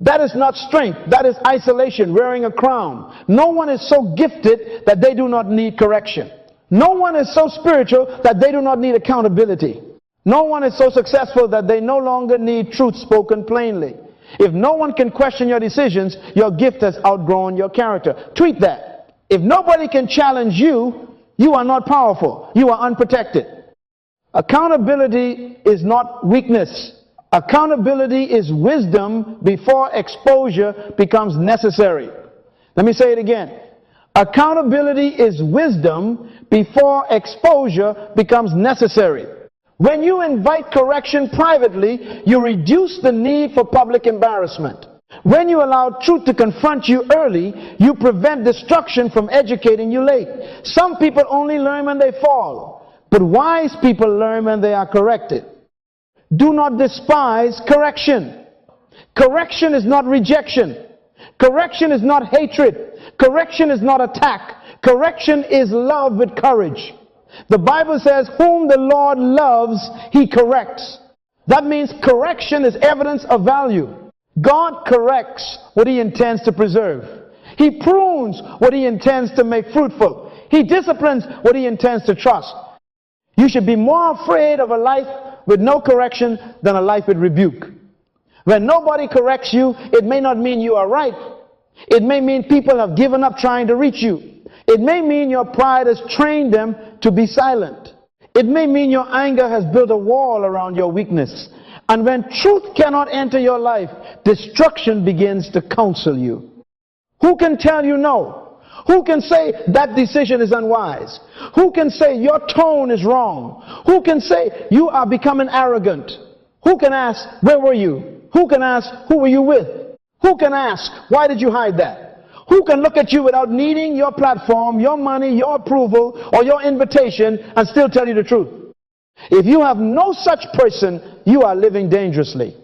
That is not strength. That is isolation, wearing a crown. No one is so gifted that they do not need correction. No one is so spiritual that they do not need accountability. No one is so successful that they no longer need truth spoken plainly. If no one can question your decisions, your gift has outgrown your character. Tweet that. If nobody can challenge you, You are not powerful. You are unprotected. Accountability is not weakness. Accountability is wisdom before exposure becomes necessary. Let me say it again. Accountability is wisdom before exposure becomes necessary. When you invite correction privately, you reduce the need for public embarrassment. When you allow truth to confront you early, you prevent destruction from educating you late. Some people only learn when they fall, but wise people learn when they are corrected. Do not despise correction. Correction is not rejection. Correction is not hatred. Correction is not attack. Correction is love with courage. The Bible says, whom the Lord loves, he corrects. That means correction is evidence of value. God corrects what he intends to preserve. He prunes what he intends to make fruitful. He disciplines what he intends to trust. You should be more afraid of a life with no correction than a life with rebuke. When nobody corrects you, it may not mean you are right. It may mean people have given up trying to reach you. It may mean your pride has trained them to be silent. It may mean your anger has built a wall around your weakness. And when truth cannot enter your life, destruction begins to counsel you. Who can tell you no? Who can say that decision is unwise? Who can say your tone is wrong? Who can say you are becoming arrogant? Who can ask, where were you? Who can ask, who were you with? Who can ask, why did you hide that? Who can look at you without needing your platform, your money, your approval, or your invitation and still tell you the truth? If you have no such person, you are living dangerously.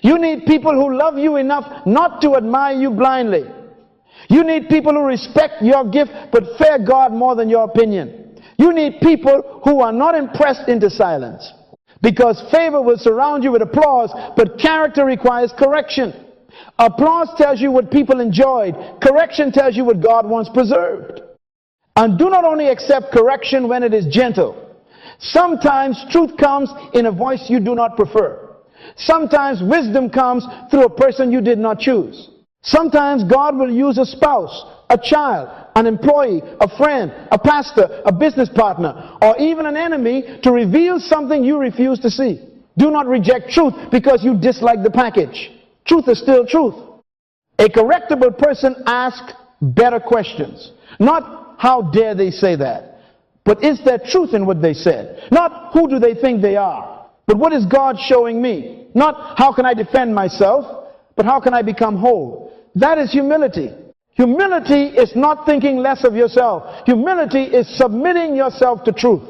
You need people who love you enough not to admire you blindly. You need people who respect your gift but fear God more than your opinion. You need people who are not impressed into silence. Because favor will surround you with applause, but character requires correction. Applause tells you what people enjoyed. Correction tells you what God wants preserved. And do not only accept correction when it is gentle. Sometimes truth comes in a voice you do not prefer. Sometimes wisdom comes through a person you did not choose. Sometimes God will use a spouse, a child, an employee, a friend, a pastor, a business partner, or even an enemy to reveal something you refuse to see. Do not reject truth because you dislike the package. Truth is still truth. A correctable person asks better questions. Not how dare they say that, but is there truth in what they said? Not who do they think they are, but what is God showing me? Not how can I defend myself, but how can I become whole? That is humility. Humility is not thinking less of yourself. Humility is submitting yourself to truth.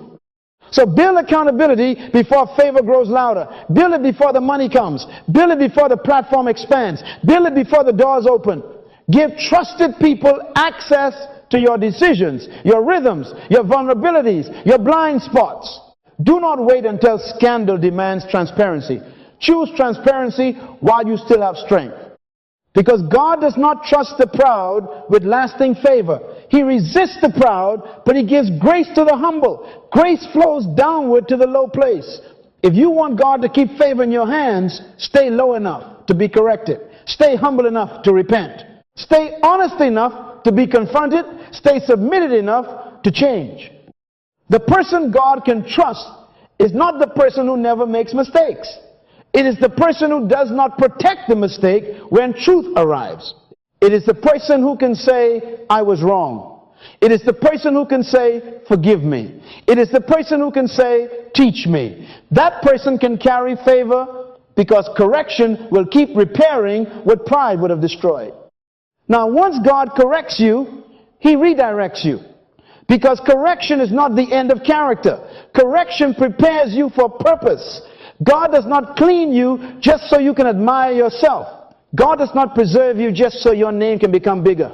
So build accountability before favor grows louder. Build it before the money comes. Build it before the platform expands. Build it before the doors open. Give trusted people access to your decisions, your rhythms, your vulnerabilities, your blind spots. Do not wait until scandal demands transparency. Choose transparency while you still have strength. Because God does not trust the proud with lasting favor. He resists the proud, but he gives grace to the humble. Grace flows downward to the low place. If you want God to keep favor in your hands, stay low enough to be corrected. Stay humble enough to repent. Stay honest enough to be confronted. Stay submitted enough to change. The person God can trust is not the person who never makes mistakes. It is the person who does not protect the mistake when truth arrives. It is the person who can say, I was wrong. It is the person who can say, forgive me. It is the person who can say, teach me. That person can carry favor because correction will keep repairing what pride would have destroyed. Now, once God corrects you, he redirects you. Because correction is not the end of character. Correction prepares you for purpose. God does not clean you just so you can admire yourself. God does not preserve you just so your name can become bigger.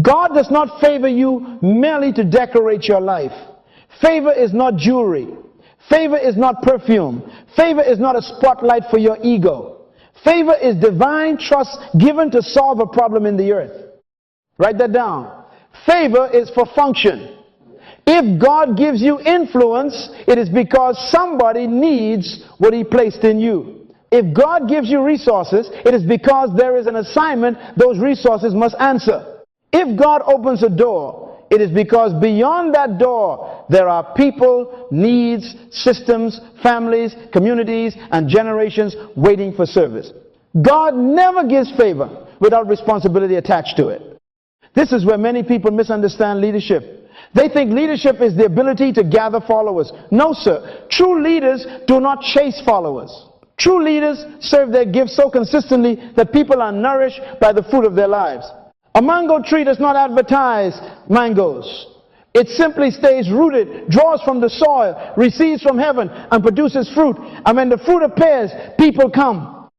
God does not favor you merely to decorate your life. Favor is not jewelry. Favor is not perfume. Favor is not a spotlight for your ego. Favor is divine trust given to solve a problem in the earth. Write that down. Favor is for function. If God gives you influence, it is because somebody needs what he placed in you. If God gives you resources, it is because there is an assignment those resources must answer. If God opens a door, It is because beyond that door, there are people, needs, systems, families, communities, and generations waiting for service. God never gives favor without responsibility attached to it. This is where many people misunderstand leadership. They think leadership is the ability to gather followers. No, sir. True leaders do not chase followers. True leaders serve their gifts so consistently that people are nourished by the fruit of their lives. A mango tree does not advertise mangoes. It simply stays rooted, draws from the soil, receives from heaven, and produces fruit. And when the fruit appears, people come.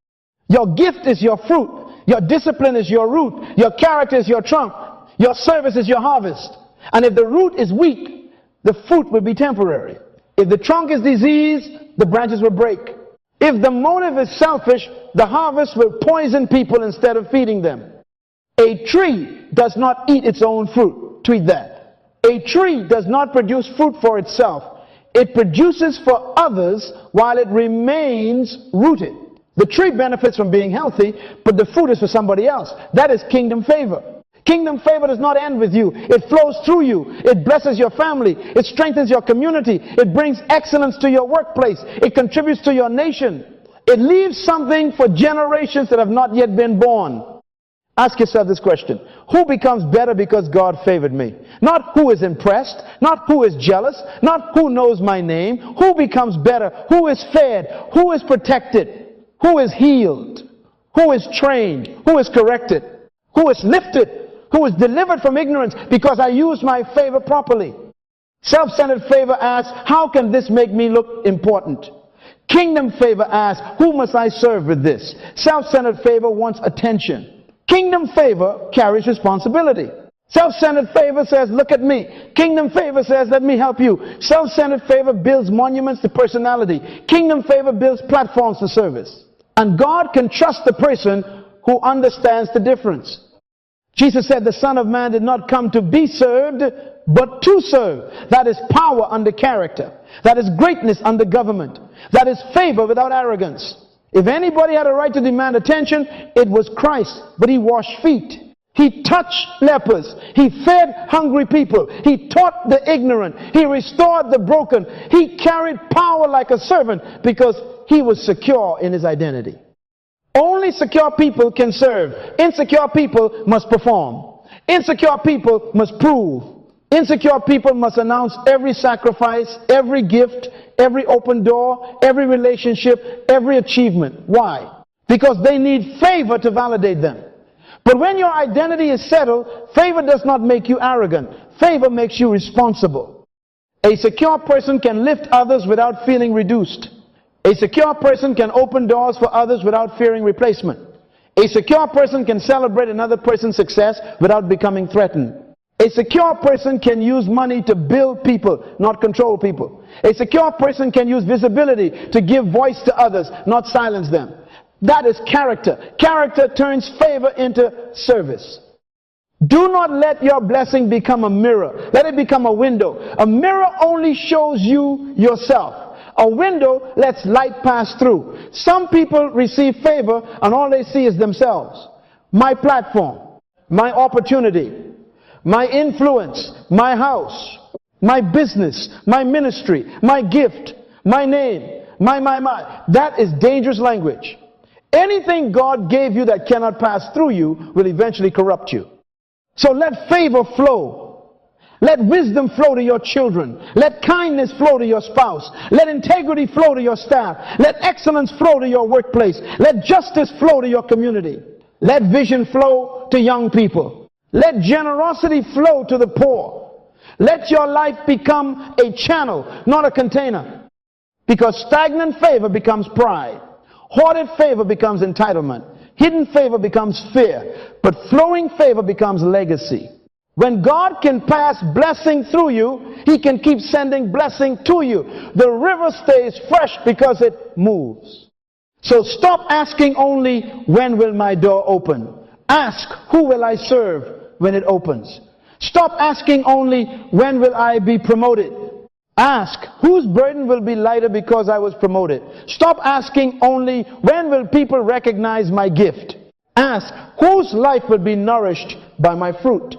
Your gift is your fruit. Your discipline is your root. Your character is your trunk. Your service is your harvest. And if the root is weak, the fruit will be temporary. If the trunk is diseased, the branches will break. If the motive is selfish, the harvest will poison people instead of feeding them. A tree does not eat its own fruit. Tweet that. A tree does not produce fruit for itself. It produces for others while it remains rooted. The tree benefits from being healthy, but the fruit is for somebody else. That is kingdom favor. Kingdom favor does not end with you. It flows through you. It blesses your family. It strengthens your community. It brings excellence to your workplace. It contributes to your nation. It leaves something for generations that have not yet been born. Ask yourself this question. Who becomes better because God favored me? Not who is impressed, not who is jealous, not who knows my name. Who becomes better? Who is fed? Who is protected? Who is healed? Who is trained? Who is corrected? Who is lifted? Who is delivered from ignorance because I use my favor properly? Self-centered favor asks, how can this make me look important? Kingdom favor asks, who must I serve with this? Self-centered favor wants attention. Kingdom favor carries responsibility. Self-centered favor says, look at me. Kingdom favor says, let me help you. Self-centered favor builds monuments to personality. Kingdom favor builds platforms for service. And God can trust the person who understands the difference. Jesus said the Son of Man did not come to be served, but to serve. That is power under character. That is greatness under government. That is favor without arrogance. If anybody had a right to demand attention, it was Christ. But he washed feet. He touched lepers. He fed hungry people. He taught the ignorant. He restored the broken. He carried power like a servant because he was secure in his identity. Only secure people can serve. Insecure people must perform. Insecure people must prove. Insecure people must announce every sacrifice, every gift, every open door, every relationship, every achievement. Why? Because they need favor to validate them. But when your identity is settled, favor does not make you arrogant. Favor makes you responsible. A secure person can lift others without feeling reduced. A secure person can open doors for others without fearing replacement. A secure person can celebrate another person's success without becoming threatened. A secure person can use money to build people, not control people. A secure person can use visibility to give voice to others, not silence them. That is character. Character turns favor into service. Do not let your blessing become a mirror. Let it become a window. A mirror only shows you yourself. A window lets light pass through. Some people receive favor and all they see is themselves. My platform, my opportunity, my influence, my house, my business, my ministry, my gift, my name, my. That is dangerous language. Anything God gave you that cannot pass through you will eventually corrupt you. So let favor flow. Let wisdom flow to your children. Let kindness flow to your spouse. Let integrity flow to your staff. Let excellence flow to your workplace. Let justice flow to your community. Let vision flow to young people. Let generosity flow to the poor. Let your life become a channel, not a container. Because stagnant favor becomes pride. Hoarded favor becomes entitlement. Hidden favor becomes fear. But flowing favor becomes legacy. When God can pass blessing through you, He can keep sending blessing to you. The river stays fresh because it moves. So stop asking only, when will my door open? Ask, who will I serve when it opens? Stop asking only, when will I be promoted? Ask, whose burden will be lighter because I was promoted? Stop asking only, when will people recognize my gift? Ask, whose life will be nourished by my fruit?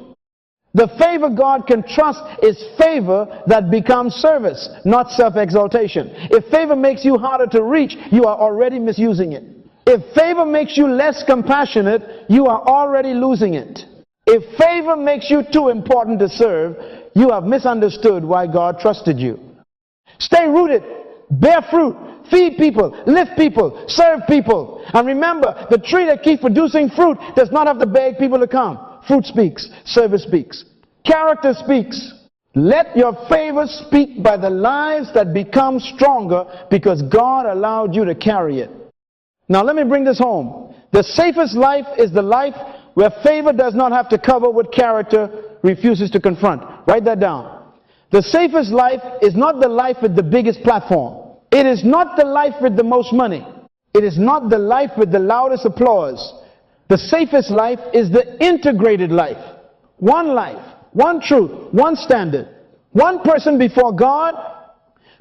The favor God can trust is favor that becomes service, not self-exaltation. If favor makes you harder to reach, you are already misusing it. If favor makes you less compassionate, you are already losing it. If favor makes you too important to serve, you have misunderstood why God trusted you. Stay rooted, bear fruit, feed people, lift people, serve people. And remember, the tree that keeps producing fruit does not have to beg people to come. Fruit speaks, service speaks, character speaks. Let your favor speak by the lives that become stronger because God allowed you to carry it. Now let me bring this home. The safest life is the life where favor does not have to cover what character refuses to confront. Write that down. The safest life is not the life with the biggest platform. It is not the life with the most money. It is not the life with the loudest applause. The safest life is the integrated life. One truth, one standard. One person before God,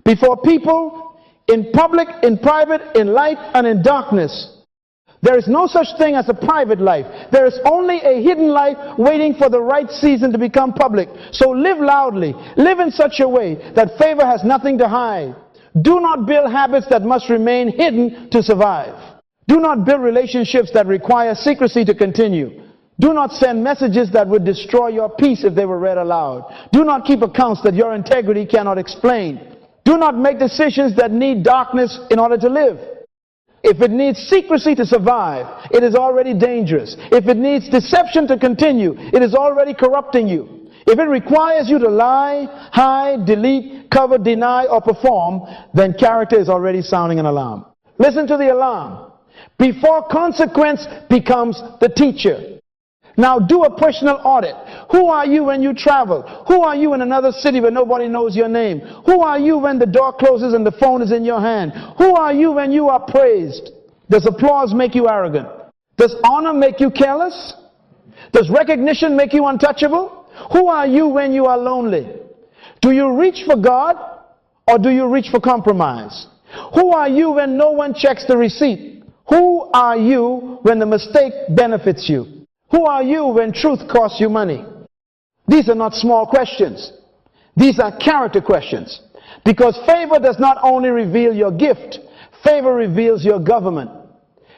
before people, in public, in private, in light, and in darkness. There is no such thing as a private life. There is only a hidden life waiting for the right season to become public. So live loudly. Live in such a way that favor has nothing to hide. Do not build habits that must remain hidden to survive. Do not build relationships that require secrecy to continue. Do not send messages that would destroy your peace if they were read aloud. Do not keep accounts that your integrity cannot explain. Do not make decisions that need darkness in order to live. If it needs secrecy to survive, it is already dangerous. If it needs deception to continue, it is already corrupting you. If it requires you to lie, hide, delete, cover, deny, or perform, then character is already sounding an alarm. Listen to the alarm. Before consequence becomes the teacher. Now do a personal audit. Who are you when you travel? Who are you in another city where nobody knows your name? Who are you when the door closes and the phone is in your hand? Who are you when you are praised? Does applause make you arrogant? Does honor make you careless? Does recognition make you untouchable? Who are you when you are lonely? Do you reach for God or do you reach for compromise? Who are you when no one checks the receipt? Who are you when the mistake benefits you? Who are you when truth costs you money? These are not small questions. These are character questions. Because favor does not only reveal your gift, favor reveals your government.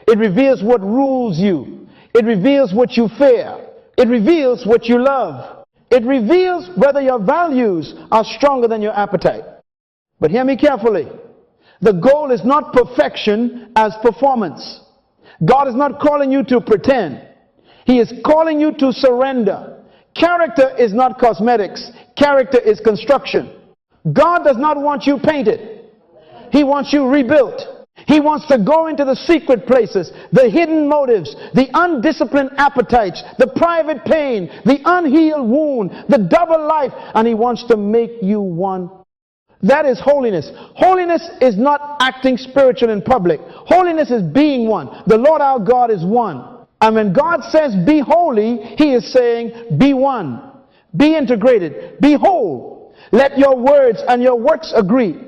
It reveals what rules you. It reveals what you fear. It reveals what you love. It reveals whether your values are stronger than your appetite. But hear me carefully. The goal is not perfection as performance. God is not calling you to pretend. He is calling you to surrender. Character is not cosmetics. Character is construction. God does not want you painted. He wants you rebuilt. He wants to go into the secret places, the hidden motives, the undisciplined appetites, the private pain, the unhealed wound, the double life, and He wants to make you one. That is holiness. Holiness is not acting spiritual in public. Holiness is being one. The Lord our God is one. And when God says be holy, He is saying be one. Be integrated. Be whole. Let your words and your works agree.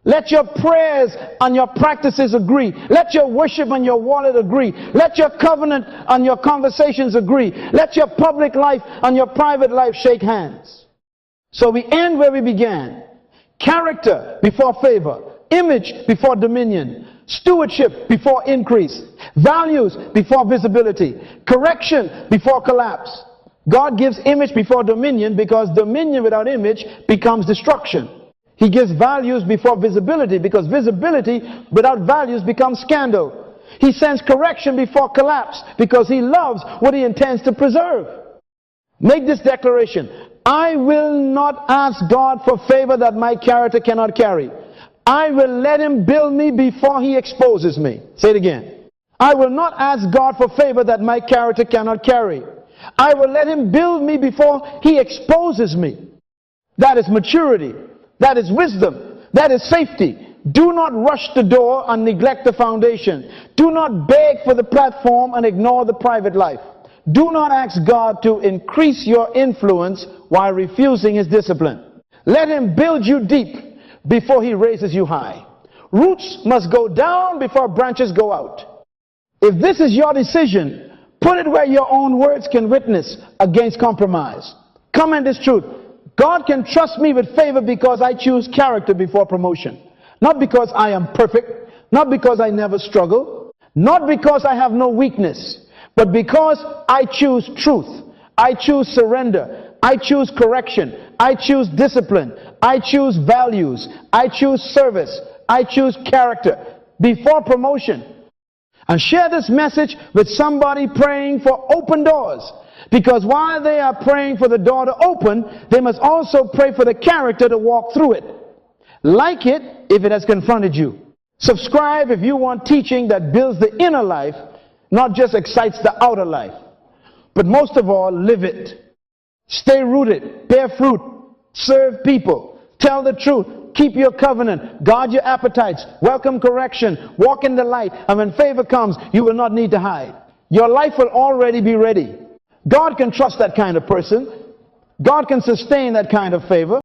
Let your prayers and your practices agree. Let your worship and your wallet agree. Let your covenant and your conversations agree. Let your public life and your private life shake hands. So we end where we began. Character before favor. Image before dominion. Stewardship before increase. Values before visibility. Correction before collapse. God gives image before dominion because dominion without image becomes destruction. He gives values before visibility because visibility without values becomes scandal. He sends correction before collapse because He loves what He intends to preserve. Make this declaration. I will not ask God for favor that my character cannot carry. I will let Him build me before He exposes me. Say it again. I will not ask God for favor that my character cannot carry. I will let Him build me before He exposes me. That is maturity. That is wisdom. That is safety. Do not rush the door and neglect the foundation. Do not beg for the platform and ignore the private life. Do not ask God to increase your influence while refusing His discipline. Let Him build you deep before He raises you high. Roots must go down before branches go out. If this is your decision, put it where your own words can witness against compromise. Comment this truth. God can trust me with favor because I choose character before promotion. Not because I am perfect, not because I never struggle, not because I have no weakness, but because I choose truth. I choose surrender. I choose correction. I choose discipline. I choose values. I choose service. I choose character before promotion. And share this message with somebody praying for open doors. Because while they are praying for the door to open, they must also pray for the character to walk through it. Like it if it has confronted you. Subscribe if you want teaching that builds the inner life, not just excites the outer life. But most of all, live it. Stay rooted, bear fruit, serve people, tell the truth, keep your covenant, guard your appetites, welcome correction, walk in the light, and when favor comes, you will not need to hide. Your life will already be ready. God can trust that kind of person. God can sustain that kind of favor.